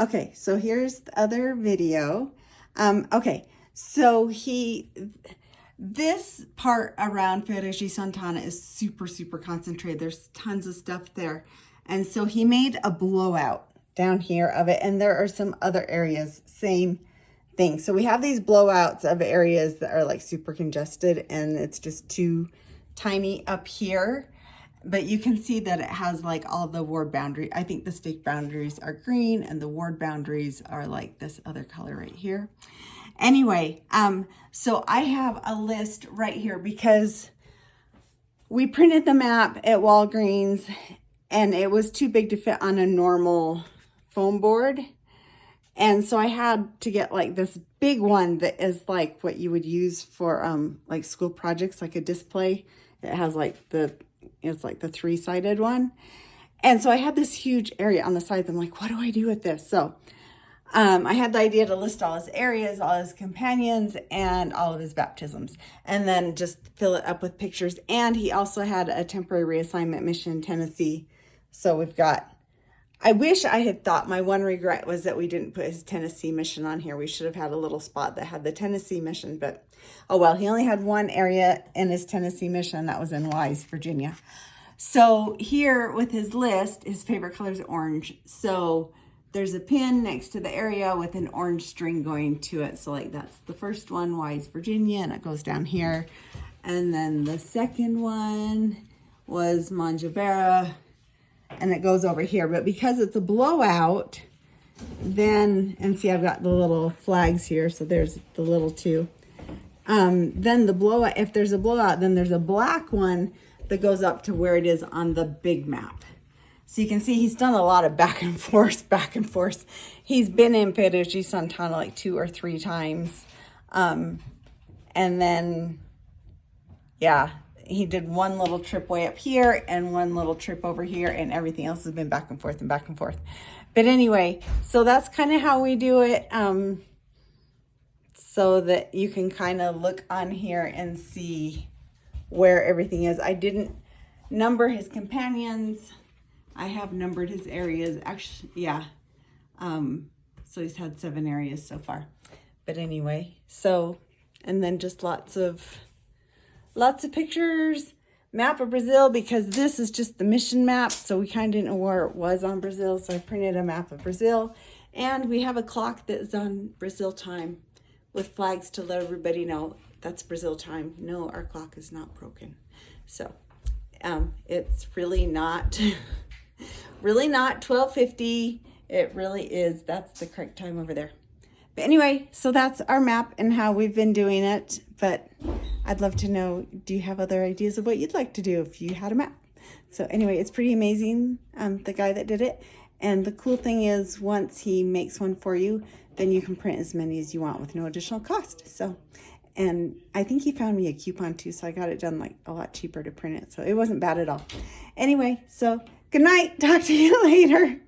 Okay, so here's the other video. Okay, so this part around Ferraggi Santana is super, super concentrated. There's tons of stuff there. And so he made a blowout down here of it. And there are some other areas, same thing. So we have these blowouts of areas that are like super congested and it's just too tiny up here. But you can see that it has like all the ward boundary. I think the stake boundaries are green and the ward boundaries are like this other color right here. Anyway, so I have a list right here because we printed the map at Walgreens and it was too big to fit on a normal foam board. And so I had to get like this big one that is like what you would use for like school projects, like a display. It has like it's like the 3-sided one. And so I had this huge area on the sides. I'm like, what do I do with this? So I had the idea to list all his areas, all his companions, and all of his baptisms, and then just fill it up with pictures. And he also had a temporary reassignment mission in Tennessee. So we've got, I wish I had thought, my one regret was that we didn't put his Tennessee mission on here. We should have had a little spot that had the Tennessee mission, but oh well, he only had one area in his Tennessee mission. That was in Wise, Virginia. So here with his list, his favorite color is orange. So there's a pin next to the area with an orange string going to it. So like that's the first one, Wise, Virginia, and it goes down here. And then the second one was Manjavera, and it goes over here. But because it's a blowout, then, and see I've got the little flags here, so there's the little two. Then the blowout, if there's a blowout, then there's a black one that goes up to where it is on the big map. So you can see he's done a lot of back and forth, back and forth. He's been in Ferraggi Santana like 2 or 3 times. And then, yeah, he did one little trip way up here and one little trip over here, and everything else has been back and forth and back and forth. But anyway, so that's kind of how we do it. So that you can kind of look on here and see where everything is. I didn't number his companions. I have numbered his areas. Actually, yeah. So he's had 7 areas so far. But anyway, so, and then just lots of pictures. Map of Brazil, because this is just the mission map. So we kind of didn't know where it was on Brazil. So I printed a map of Brazil. And we have a clock that's on Brazil time with flags to let everybody know that's Brazil time. No, our clock is not broken. So it's really not 12:50. It really is. That's the correct time over there. But anyway, so that's our map and how we've been doing it. But I'd love to know, do you have other ideas of what you'd like to do if you had a map? So anyway, it's pretty amazing, the guy that did it. And the cool thing is, once he makes one for you, then you can print as many as you want with no additional cost. So, and I think he found me a coupon too, so I got it done like a lot cheaper to print it. So it wasn't bad at all. Anyway, so good night. Talk to you later.